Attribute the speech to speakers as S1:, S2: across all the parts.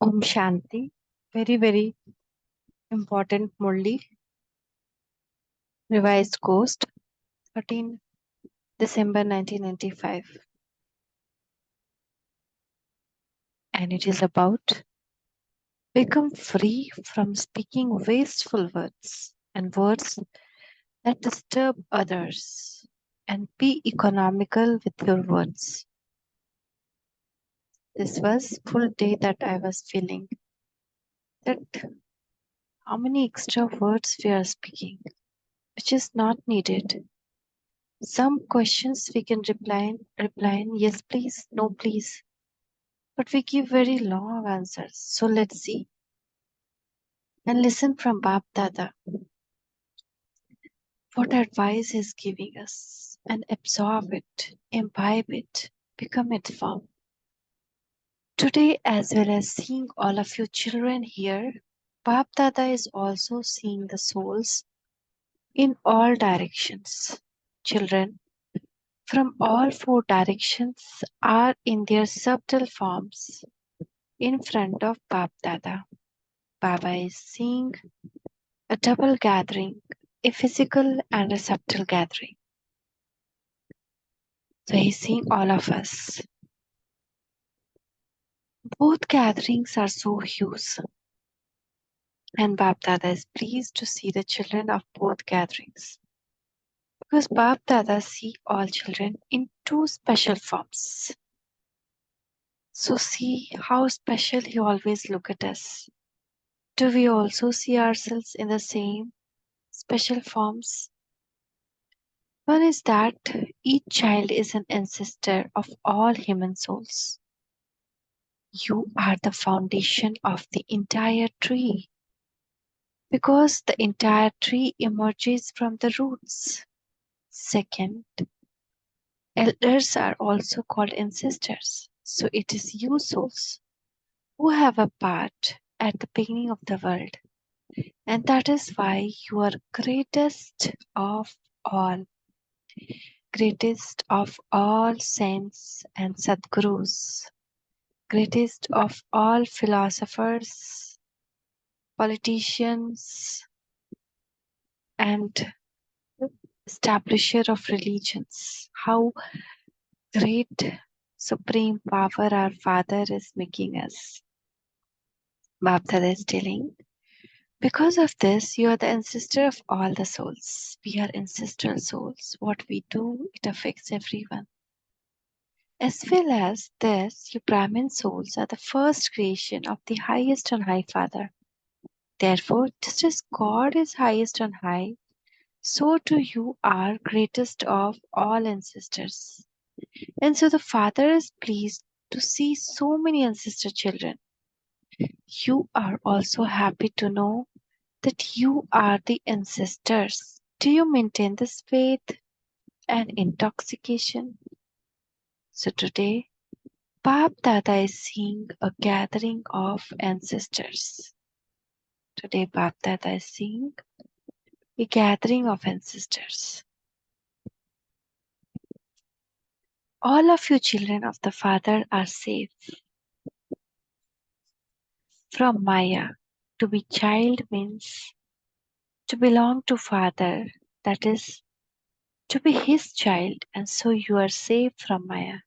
S1: Om Shanti. Very, very important Murli. Revised Coast, 13 December 1995. And it is about become free from speaking wasteful words and words that disturb others and be economical with your words. This was full day that I was feeling that how many extra words we are speaking, which is not needed. Some questions we can reply in yes please, no please, but we give very long answers. So let's see and listen from Bap Dada what advice he's giving us and absorb it, imbibe it, become it form. Today, as well as seeing all of you children here, Bap Dada is also seeing the souls in all directions. Children from all four directions are in their subtle forms in front of Bap Dada. Baba is seeing a double gathering, a physical and a subtle gathering. So he's seeing all of us. Both gatherings are so huge, and Bap Dada is pleased to see the children of both gatherings. Because Bap Dada see all children in two special forms. So see how special he always look at us. Do we also see ourselves in the same special forms? One is that each child is an ancestor of all human souls. You are the foundation of the entire tree because the entire tree emerges from the roots. Second, elders are also called ancestors. So it is you souls who have a part at the beginning of the world. And that is why you are greatest of all. Greatest of all saints and sadgurus, greatest of all philosophers, politicians, and establisher of religions. How great supreme power our Father is making us. Baptada is telling, because of this, you are the ancestor of all the souls. We are ancestral souls. What we do, it affects everyone. As well as this, you Brahmin souls are the first creation of the highest on high Father. Therefore, just as God is highest on high, so too you are greatest of all ancestors. And so the Father is pleased to see so many ancestor children. You are also happy to know that you are the ancestors. Do you maintain this faith and intoxication? So today, Bap Dada is seeing a gathering of ancestors. Today, Bap Dada is seeing a gathering of ancestors. All of you children of the Father are safe from Maya. To be child means to belong to Father, that is, to be His child, and so you are safe from Maya.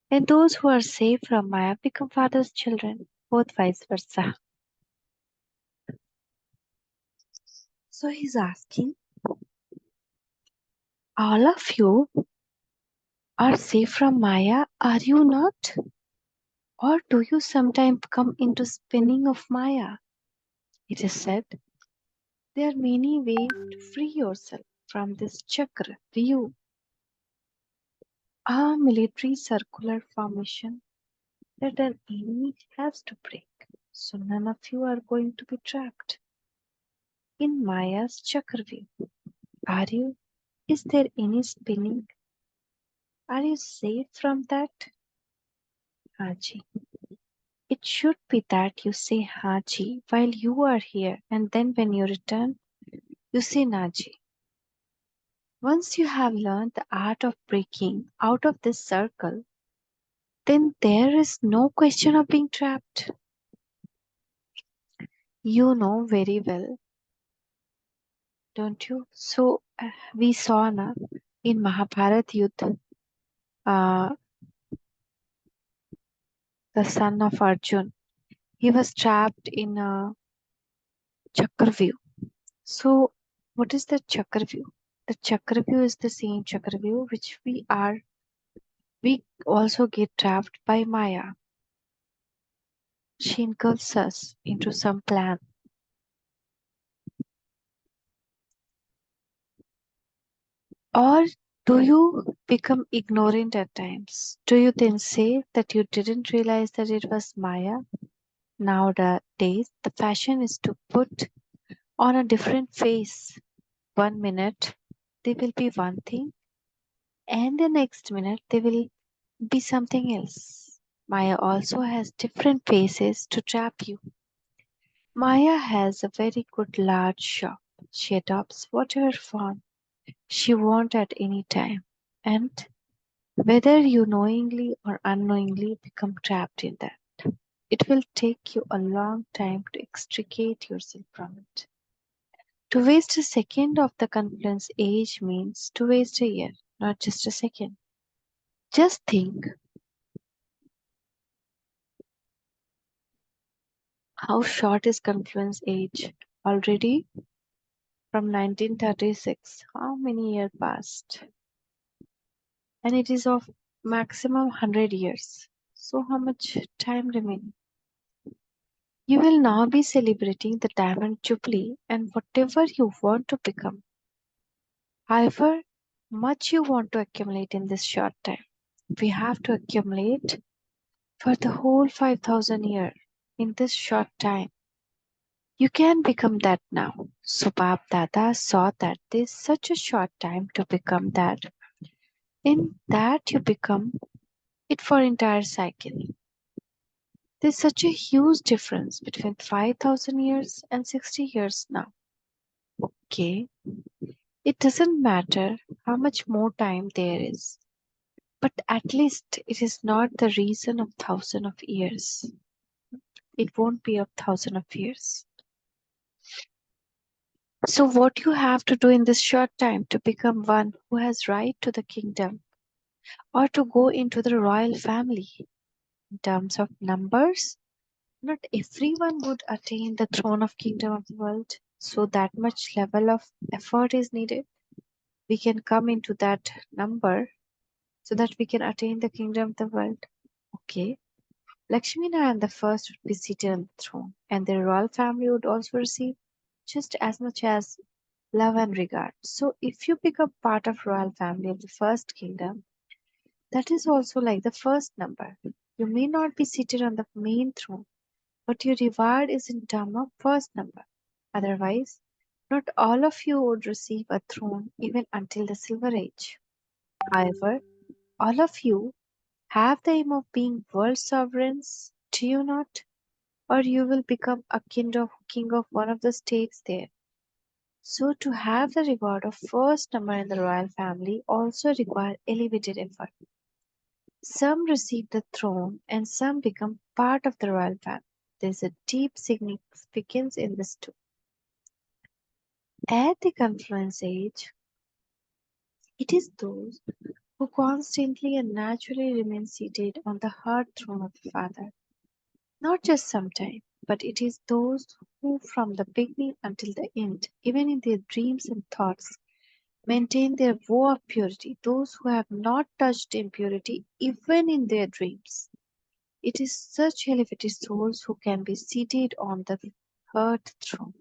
S1: And those who are safe from Maya become Father's children, both vice versa. So he's asking, all of you are safe from Maya, are you not? Or do you sometimes come into spinning of Maya? It is said, there are many ways to free yourself from this chakra view, a military circular formation that an enemy has to break. So none of you are going to be trapped in Maya's chakra view. Are you? Is there any spinning? Are you safe from that? Haji. It should be that you say Haji while you are here, and then when you return, you say Naji. Once you have learned the art of breaking out of this circle, then there is no question of being trapped. You know very well, don't you? So we saw na in Mahabharat Yuddha, uh, the son of Arjun, he was trapped in a Chakravyuh. So what is the Chakravyuh? The Chakravyuh is the same Chakravyuh which we also get trapped by Maya. She engulfs us into some plan. Or do you become ignorant at times? Do you then say that you didn't realize that it was Maya? Nowadays, the fashion is to put on a different face. 1 minute, they will be one thing, and the next minute, they will be something else. Maya also has different faces to trap you. Maya has a very good large shop. She adopts whatever form she wants at any time. And whether you knowingly or unknowingly become trapped in that, it will take you a long time to extricate yourself from it. To waste a second of the confluence age means to waste a year, not just a second. Just think how short is confluence age already from 1936. How many years passed? And it is of maximum 100 years. So how much time remaining? You will now be celebrating the diamond jubilee and whatever you want to become. However much you want to accumulate in this short time, we have to accumulate for the whole 5,000 years in this short time. You can become that now. So Bab Dada saw that there's such a short time to become that. In that you become it for entire cycle. There's such a huge difference between 5,000 years and 60 years now. Okay, it doesn't matter how much more time there is, but at least it is not the reason of thousand of years. It won't be of thousand of years. So what you have to do in this short time to become one who has right to the kingdom or to go into the royal family in terms of numbers, not everyone would attain the throne of kingdom of the world. So that much level of effort is needed. We can come into that number so that we can attain the kingdom of the world. Okay. Lakshmi Narayan the first would be seated on the throne, and the royal family would also receive just as much as love and regard. So if you become part of royal family of the first kingdom, that is also like the first number. You may not be seated on the main throne, but your reward is in term of first number. Otherwise, not all of you would receive a throne even until the silver age. However, all of you have the aim of being world sovereigns, do you not? Or you will become a king of one of the states there. So to have the reward of first number in the royal family also require elevated effort. Some receive the throne and some become part of the royal family. There is a deep significance in this too. At the confluence age, it is those who constantly and naturally remain seated on the heart throne of the Father. Not just sometime, but it is those who from the beginning until the end, even in their dreams and thoughts, maintain their vow of purity, those who have not touched impurity even in their dreams. It is such elevated souls who can be seated on the heart throne.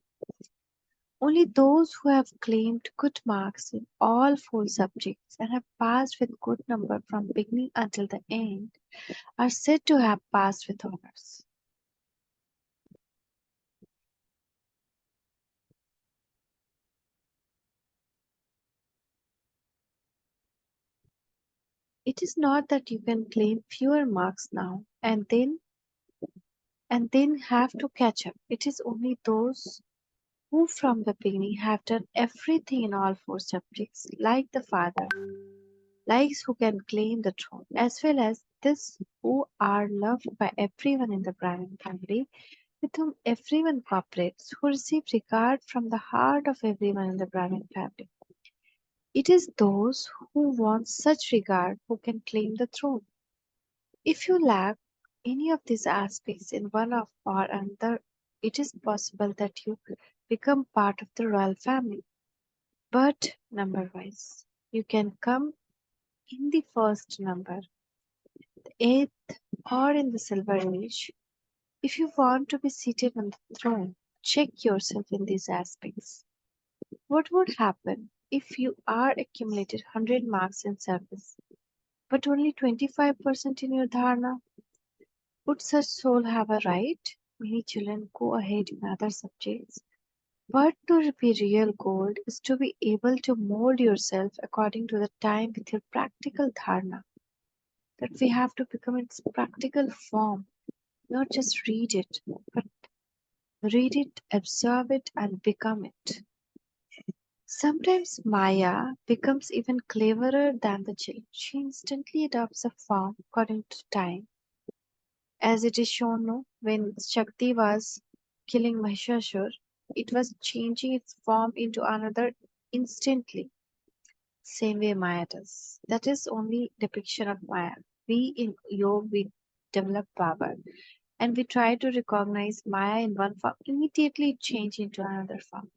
S1: Only those who have claimed good marks in all four subjects and have passed with good number from beginning until the end are said to have passed with honors. It is not that you can claim fewer marks now and then have to catch up. It is only those who from the beginning have done everything in all four subjects, like the Father, likes who can claim the throne, as well as this who are loved by everyone in the Brahmin family, with whom everyone cooperates, who receive regard from the heart of everyone in the Brahmin family. It is those who want such regard who can claim the throne. If you lack any of these aspects in one of or another, it is possible that you become part of the royal family, but number wise. You can come in the first number, the eighth, or in the silver age. If you want to be seated on the throne, check yourself in these aspects. What would happen if you are accumulated 100 marks in service, but only 25% in your dharana? Would such soul have a right? Many children go ahead in other subjects, but to be real gold is to be able to mold yourself according to the time with your practical dharana. That we have to become its practical form, not just read it, but read it, observe it, and become it. Sometimes Maya becomes even cleverer than the children. She instantly adopts a form according to time, as it is shown no, when Shakti was killing Mahishasur, it was changing its form into another instantly. Same way Maya does. That is only depiction of Maya. We in yoga we develop power and we try to recognize Maya in one form, immediately it change into another form.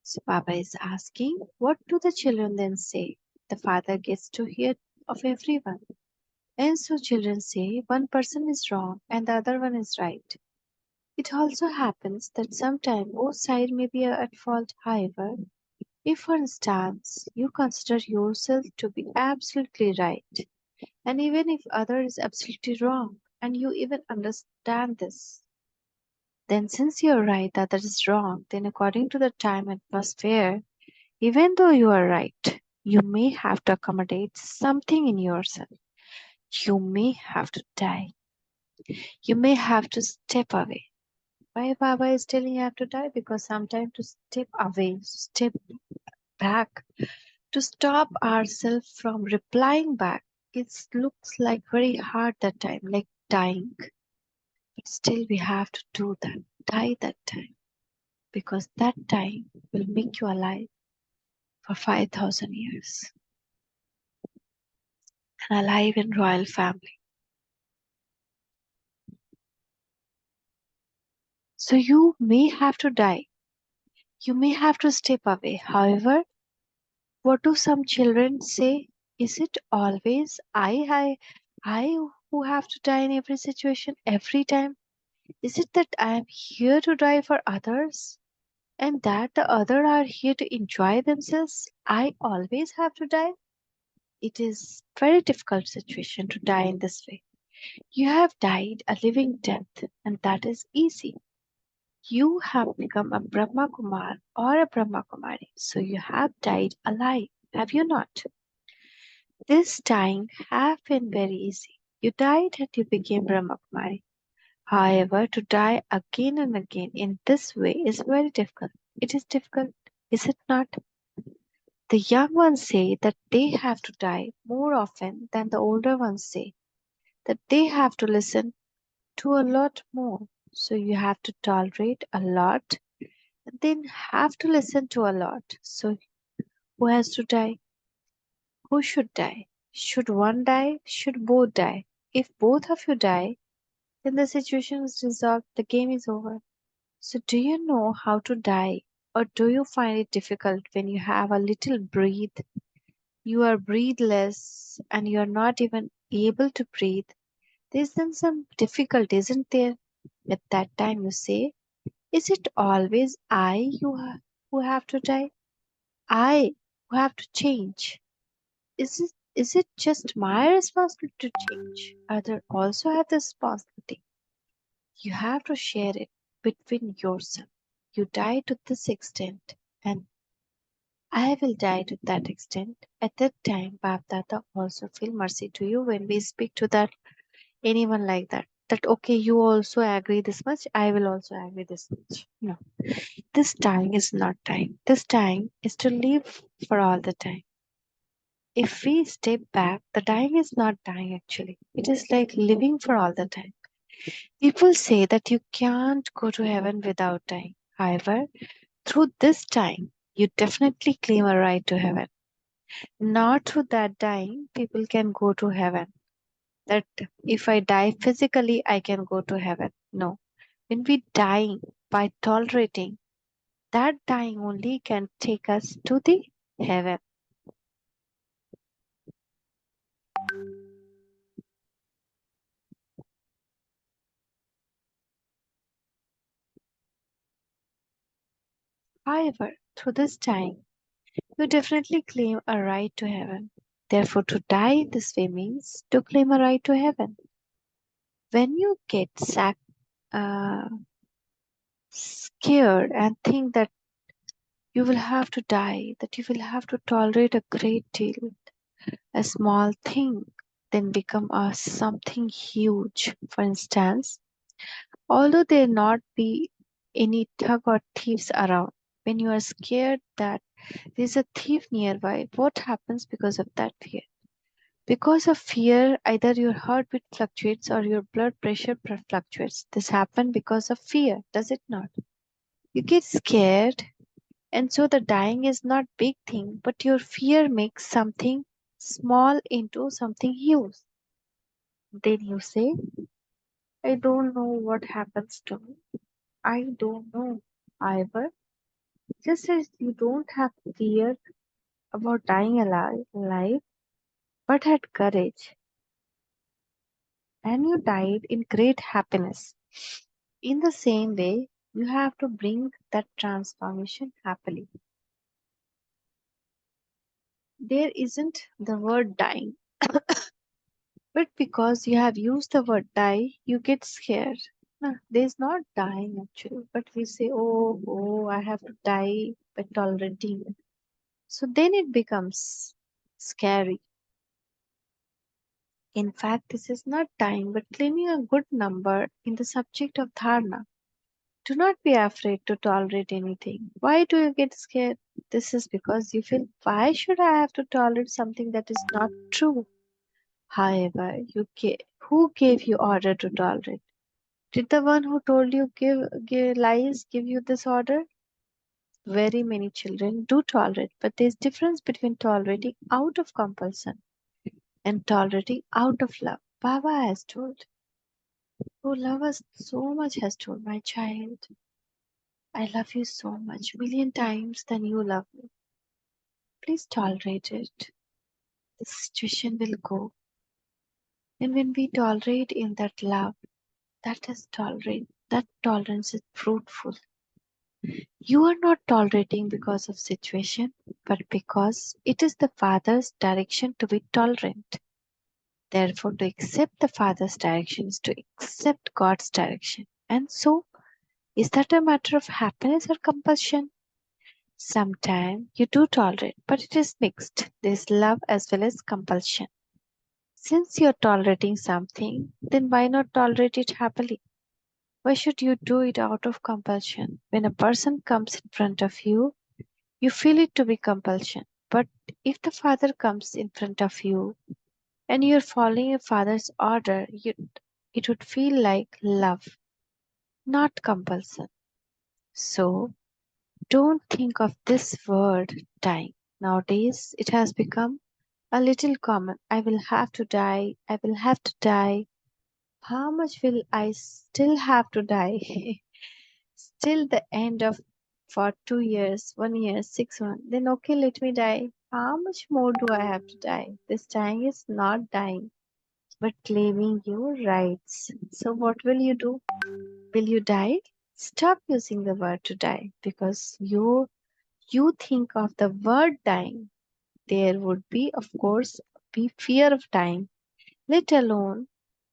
S1: So Baba is asking, what do the children then say? The father gets to hear of everyone. And so children say one person is wrong and the other one is right. It also happens that sometimes both sides may be at fault. However, if for instance you consider yourself to be absolutely right, and even if other is absolutely wrong, and you even understand this, then since you are right, the other is wrong, then according to the time atmosphere, even though you are right, you may have to accommodate something in yourself. You may have to die. You may have to step away. Why Baba is telling you have to die? Because sometimes to step away, step back, to stop ourselves from replying back, it looks like very hard that time, like dying. But still we have to do that, die that time. Because that time will make you alive for 5,000 years. And alive in royal family. So you may have to die. You may have to step away. However, what do some children say? Is it always I who have to die in every situation, every time? Is it that I am here to die for others and that the other are here to enjoy themselves? I always have to die? It is very difficult situation to die in this way. You have died a living death and that is easy. You have become a Brahma Kumar or a Brahma Kumari. So you have died alive, have you not? This dying have been very easy. You died and you became Brahma Kumari. However, to die again and again in this way is very difficult. It is difficult, is it not? The young ones say that they have to die more often than the older ones say that they have to listen to a lot more. So you have to tolerate a lot, and then have to listen to a lot. So who has to die? Who should die? Should one die? Should both die? If both of you die, then the situation is resolved, the game is over. So, do you know how to die, or do you find it difficult when you have a little breathe? You are breathless and you are not even able to breathe. There's then some difficulty, isn't there? At that time, you say, is it always who have to die? I who have to change? Is it just my responsibility to change? Others also have the responsibility. You have to share it between yourself. You die to this extent, and I will die to that extent. At that time, Bapdada also feel mercy to you when we speak to that anyone like that. That okay, you also agree this much, I will also agree this much. No, this dying is not dying. This dying is to live for all the time. If we step back, the dying is not dying actually. It is like living for all the time. People say that you can't go to heaven without dying. However, through this dying, you definitely claim a right to heaven. Not through that dying, people can go to heaven. That if I die physically, I can go to heaven. No. When we dying by tolerating, that dying only can take us to the heaven. However, through this dying, you definitely claim a right to heaven. Therefore, to die this way means to claim a right to heaven. When you get uh, scared and think that you will have to die, that you will have to tolerate a great deal, a small thing then become a something huge. For instance, although there not be any thug or thieves around, when you are scared that there's a thief nearby, what happens because of that fear? Because of fear, either your heartbeat fluctuates or your blood pressure fluctuates. This happens because of fear, does it not? You get scared, and so the dying is not big thing, but your fear makes something small into something huge. Then you say, I don't know what happens to me. I don't know. However, just as you don't have fear about dying alive, but had courage, and you died in great happiness. In the same way, you have to bring that transformation happily. There isn't the word dying, but because you have used the word die, you get scared. No, there's not dying actually, but we say, oh, I have to die by tolerating it. So then it becomes scary. In fact, this is not dying, but claiming a good number in the subject of dharna. Do not be afraid to tolerate anything. Why do you get scared? This is because you feel, why should I have to tolerate something that is not true? However, who gave you order to tolerate? Did the one who told you give lies give you this order? Very many children do tolerate, but there is difference between tolerating out of compulsion and tolerating out of love. Baba has told, who love us so much has told, my child, I love you so much, million times than you love me. Please tolerate it. The situation will go. And when we tolerate in that love, that tolerance is fruitful. You are not tolerating because of situation, but because it is the Father's direction to be tolerant. Therefore, to accept the Father's direction is to accept God's direction. And so, is that a matter of happiness or compulsion? Sometimes you do tolerate, but it is mixed. There is love as well as compulsion. Since you are tolerating something, then why not tolerate it happily? Why should you do it out of compulsion? When a person comes in front of you, you feel it to be compulsion. But if the Father comes in front of you and you're following your Father's order, it would feel like love, not compulsion. So don't think of this word dying. Nowadays, it has become a little common. I will have to die. I will have to die. How much will I still have to die? Still the end of for 2 years, 1 year, 6 months. Then okay, let me die. How much more do I have to die? This dying is not dying, but claiming your rights. So what will you do? Will you die? Stop using the word to die because you think of the word dying. There would be, of course, be fear of dying, let alone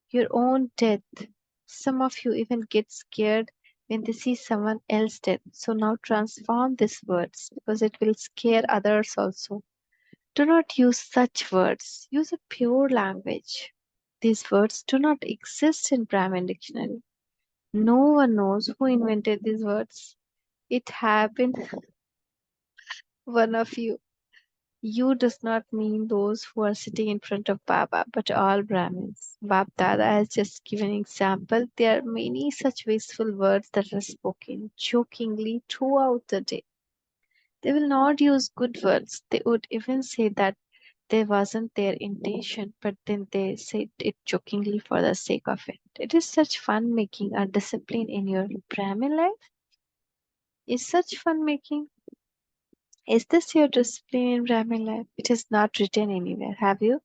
S1: your own death. Some of you even get scared when they see someone else dead. So now transform these words because it will scare others also. Do not use such words. Use a pure language. These words do not exist in Brahmin dictionary. No one knows who invented these words. It happened one of you. You does not mean those who are sitting in front of Baba, but all Brahmins. Bab Dada has just given an example. There are many such wasteful words that are spoken jokingly throughout the day. They will not use good words. They would even say that there wasn't their intention, but then they said it jokingly for the sake of it. It is such fun making a discipline in your Brahmin life. Is such fun making? Is this your discipline in Brahmin life? It is not written anywhere. Have you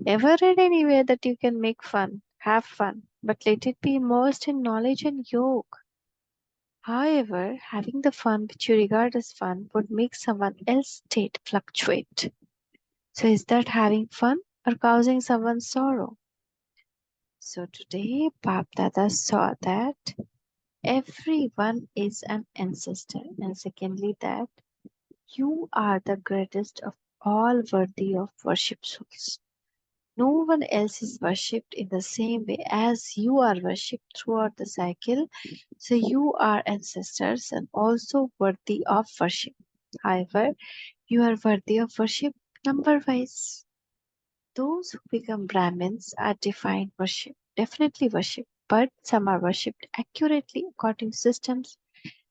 S1: ever read anywhere that you can make fun, have fun, but let it be immersed in knowledge and yoga? However, having the fun which you regard as fun would make someone else's state fluctuate. So, is that having fun or causing someone's sorrow? So, today, Bap Dada saw that everyone is an ancestor, and secondly, that you are the greatest of all worthy of worship souls. No one else is worshipped in the same way as you are worshipped throughout the cycle. So you are ancestors and also worthy of worship. However, you are worthy of worship number wise. Those who become Brahmins are defined worship, definitely worship, but some are worshipped accurately according to systems,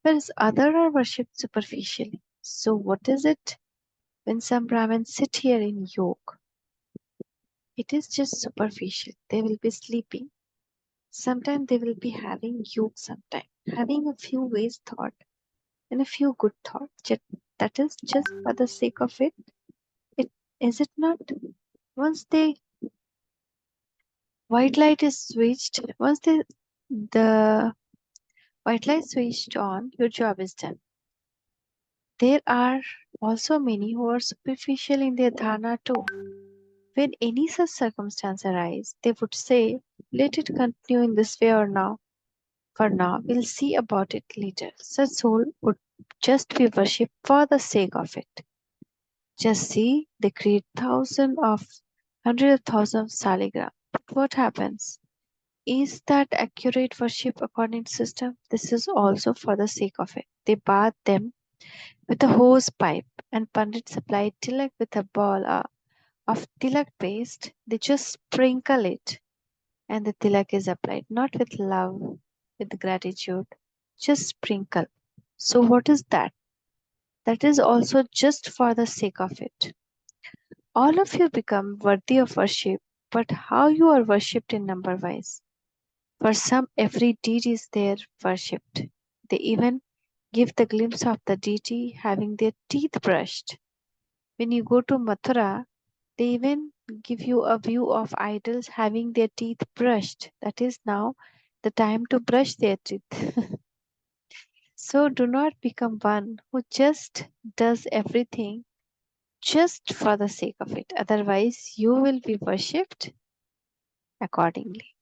S1: whereas others are worshipped superficially. So what is it when some Brahmins sit here in yoga? It is just superficial. They will be sleeping. Sometimes they will be having yoga, sometimes having a few ways thought and a few good thoughts. That is just for the sake of it. It is it not? Once the white light is switched, once the white light switched on, your job is done. There are also many who are superficial in their dharana too. When any such circumstance arise, they would say, "Let it continue in this way or now. For now, we'll see about it later." Such soul would just be worshipped for the sake of it. Just see, they create hundreds of thousands of saligram. But what happens? Is that accurate worship according to system? This is also for the sake of it. They bath them with a hose pipe, and Pandit supplied tilak with a ball of tilak paste. They just sprinkle it, and the tilak is applied, not with love, with gratitude, just sprinkle. So, what is that? That is also just for the sake of it. All of you become worthy of worship, but how you are worshipped in number wise. For some, every deity is there worshipped. They even give the glimpse of the deity having their teeth brushed. When you go to Mathura, they even give you a view of idols having their teeth brushed. That is now the time to brush their teeth. So do not become one who just does everything just for the sake of it. Otherwise, you will be worshipped accordingly.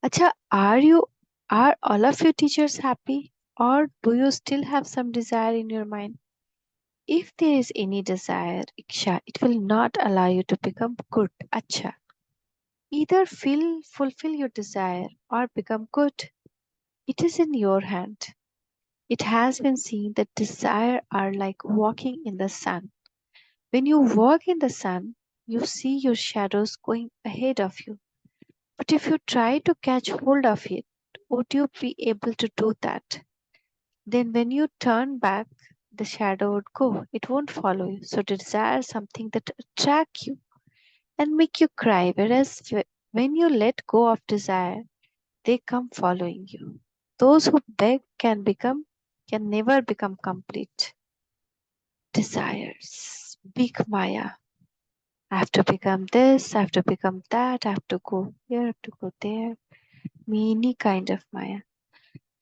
S1: Acha, are all of your teachers happy? Or do you still have some desire in your mind? If there is any desire, Iksha, it will not allow you to become good. Acha. Either fulfill your desire or become good. It is in your hand. It has been seen that desire are like walking in the sun. When you walk in the sun, you see your shadows going ahead of you. But if you try to catch hold of it, would you be able to do that? Then when you turn back, the shadow would go. It won't follow you. So desire something that attract you and make you cry. Whereas when you let go of desire, they come following you. Those who beg can never become complete. Desires, big Maya. I have to become this, I have to become that, I have to go here, I have to go there. Many kind of Maya.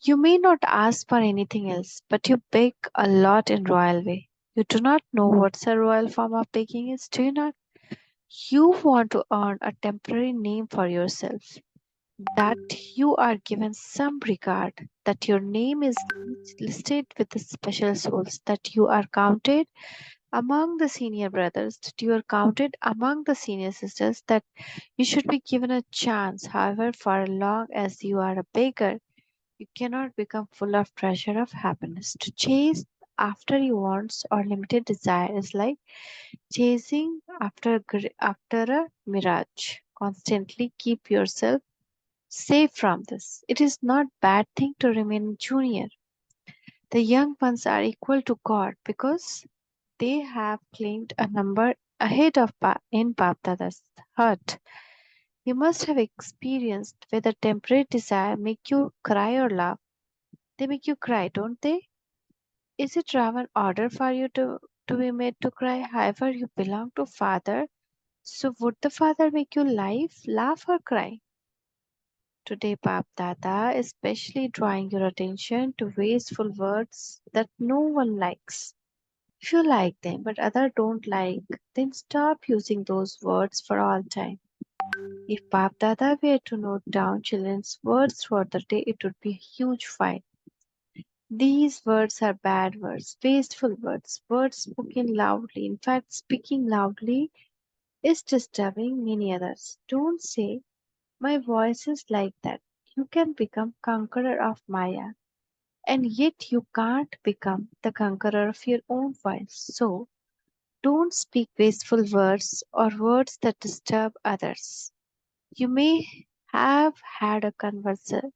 S1: You may not ask for anything else, but you beg a lot in royal way. You do not know what's a royal form of begging is, do you not? You want to earn a temporary name for yourself, that you are given some regard, that your name is listed with the special souls, that you are counted among the senior brothers, that you are counted among the senior sisters, that you should be given a chance. However, for as long as you are a beggar, you cannot become full of treasure of happiness. To chase after your wants or limited desire is like chasing after a mirage. Constantly keep yourself safe from this. It is not bad thing to remain junior. The young ones are equal to God because they have claimed a number ahead of in Baptada's heart. You must have experienced whether temporary desire make you cry or laugh. They make you cry, don't they? Is it Ravan order for you to be made to cry? However, you belong to Father. So would the Father make you laugh or cry? Today, Bap Dada is especially drawing your attention to wasteful words that no one likes. If you like them but others don't like, then stop using those words for all time. If Bap Dada were to note down children's words throughout the day, it would be a huge fight. These words are bad words, wasteful words, words spoken loudly. In fact, speaking loudly is disturbing many others. Don't say, my voice is like that. You can become conqueror of Maya, and yet you can't become the conqueror of your own voice. So, don't speak wasteful words or words that disturb others. You may have had a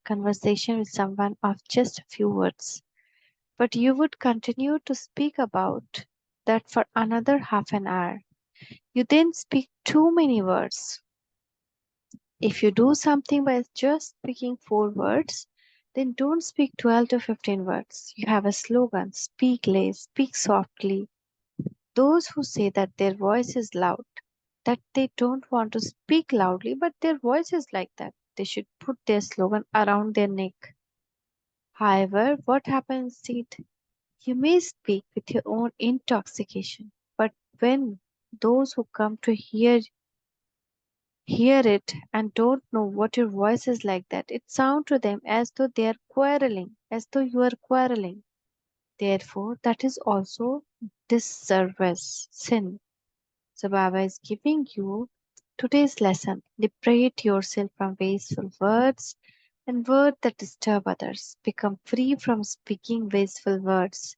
S1: conversation with someone of just a few words, but you would continue to speak about that for another half an hour. You then speak too many words. If you do something by just speaking 4 words, then don't speak 12 to 15 words. You have a slogan: speak less, speak softly. Those who say that their voice is loud, that they don't want to speak loudly, but their voice is like that, they should put their slogan around their neck. However, what happens instead? You may speak with your own intoxication, but when those who come to hear it and don't know what your voice is like that, it sounds to them as though they are quarreling, as though you are quarreling. Therefore, that is also disservice, sin. So Baba is giving you today's lesson. Liberate yourself from wasteful words and words that disturb others. Become free from speaking wasteful words.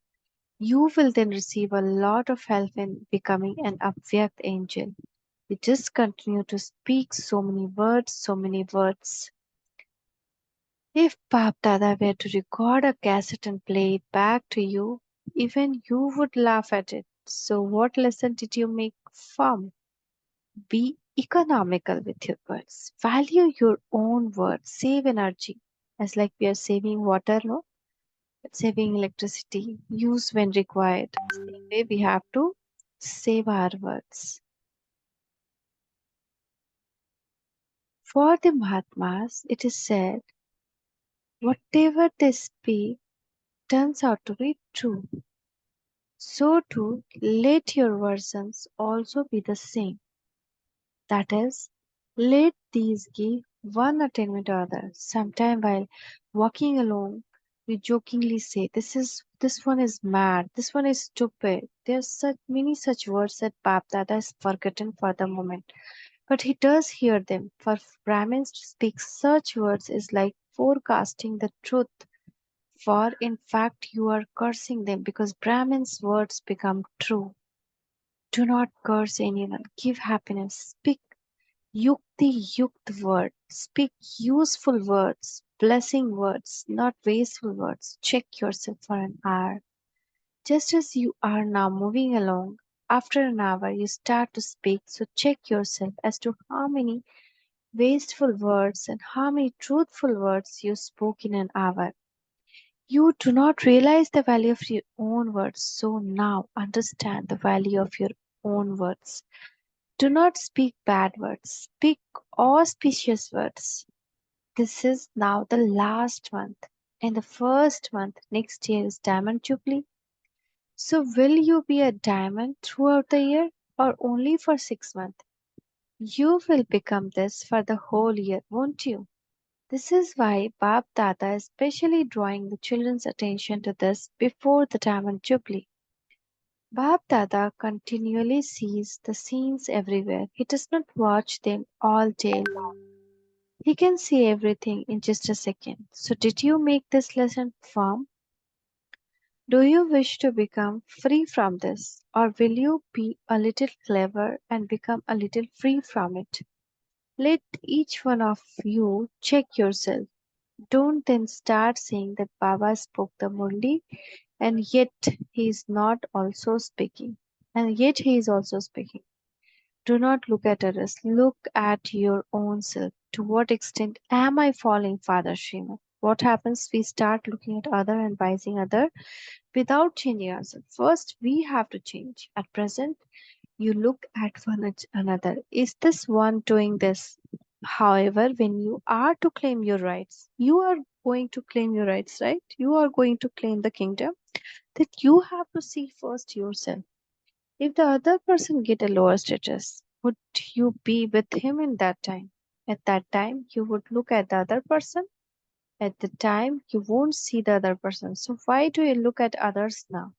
S1: You will then receive a lot of help in becoming an Avyakt angel. You just continue to speak so many words, so many words. If Bap Dada were to record a cassette and play it back to you, even you would laugh at it. So, what lesson did you make from? Be economical with your words. Value your own words. Save energy. As like we are saving water, no? Saving electricity. Use when required. Same way we have to save our words. For the Mahatmas, it is said, whatever they speak turns out to be true. So too, let your versions also be the same. That is, let these give one attainment to other. Sometime while walking along, we jokingly say, this one is mad, this one is stupid. There are such many such words that Bap Dada has forgotten for the moment. But he does hear them. For Brahmins to speak such words is like forecasting the truth. For in fact you are cursing them because Brahmins' words become true. Do not curse anyone. Give happiness. Speak yukt words. Speak useful words, blessing words, not wasteful words. Check yourself for an hour. Just as you are now moving along, after an hour you start to speak, so check yourself as to how many wasteful words and how many truthful words you spoke in an hour. You do not realize the value of your own words, so now understand the value of your own words. Do not speak bad words, speak auspicious words. This is now the last month, and the first month next year is Diamond Jubilee. So, will you be a diamond throughout the year or only for 6 months? You will become this for the whole year, won't you? This is why Bab Dada is specially drawing the children's attention to this before the Diamond Jubilee. Bab Dada continually sees the scenes everywhere. He does not watch them all day long. He can see everything in just a second. So, did you make this lesson firm? Do you wish to become free from this, or will you be a little clever and become a little free from it? Let each one of you check yourself. Don't then start saying that Baba spoke the Murli and yet he is not also speaking. And yet he is also speaking. Do not look at others. Look at your own self. To what extent am I following Father Sriman? What happens? We start looking at other and advising other without changing ourselves. First, we have to change. At present, you look at one another. Is this one doing this? However, when you are to claim your rights, you are going to claim your rights, right? You are going to claim the kingdom. That you have to see first yourself. If the other person get a lower status, would you be with him in that time? At that time, you would look at the other person. At the time, you won't see the other person. So why do you look at others now?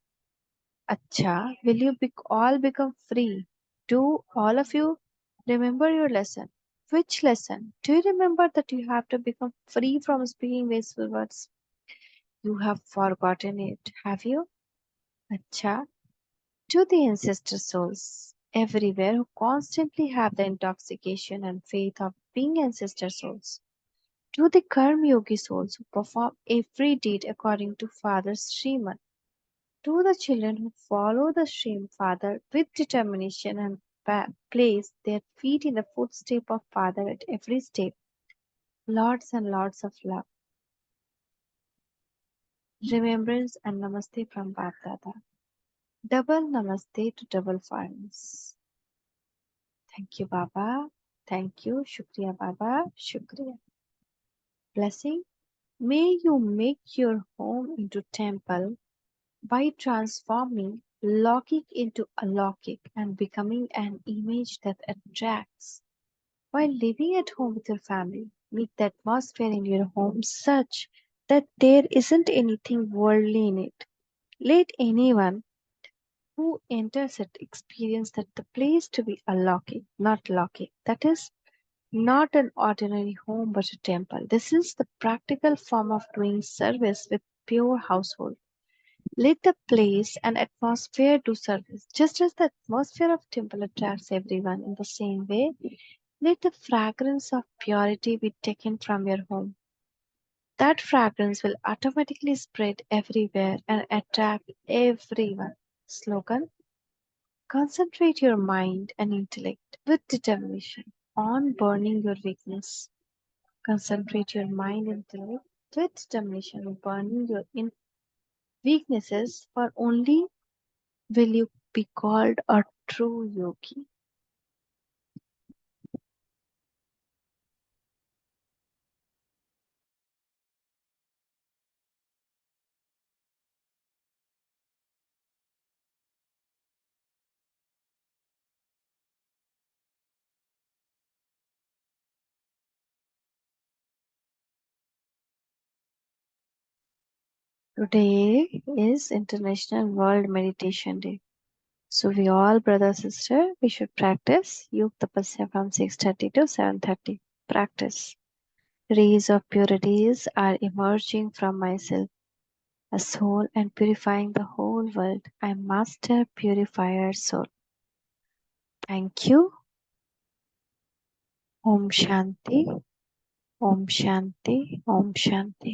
S1: Acha, will you all become free? Do all of you remember your lesson? Which lesson? Do you remember that you have to become free from speaking wasteful words? You have forgotten it, have you? Acha, to the ancestor souls everywhere who constantly have the intoxication and faith of being ancestor souls. To the Karma Yogi souls who perform every deed according to Father's Sriman. To the children who follow the stream Father with determination and place their feet in the footstep of Father at every step. Lots and lots of love, remembrance, and namaste from Bap Dada. Double namaste to double farms. Thank you, Baba. Thank you. Shukriya, Baba. Shukriya. Blessing. May you make your home into temple by transforming locking into alokik and becoming an image that attracts. While living at home with your family, make the atmosphere in your home such that there isn't anything worldly in it. Let anyone who enters it experience that the place to be alokik, not locking. That is not an ordinary home but a temple. This is the practical form of doing service with pure household. Let the place and atmosphere do service. Just as the atmosphere of temple attracts everyone in the same way, let the fragrance of purity be taken from your home. That fragrance will automatically spread everywhere and attract everyone. Slogan. Concentrate your mind and intellect with determination on burning your weakness. Concentrate your mind and intellect with determination on burning your weaknesses, for only will you be called a true yogi. Today is International World Meditation Day. So we all, brother, sister, we should practice Yog Tapasya from 6:30 to 7:30. Practice. Rays of purities are emerging from myself, a soul, and purifying the whole world. I master purifier soul. Thank you. Om Shanti. Om Shanti. Om Shanti.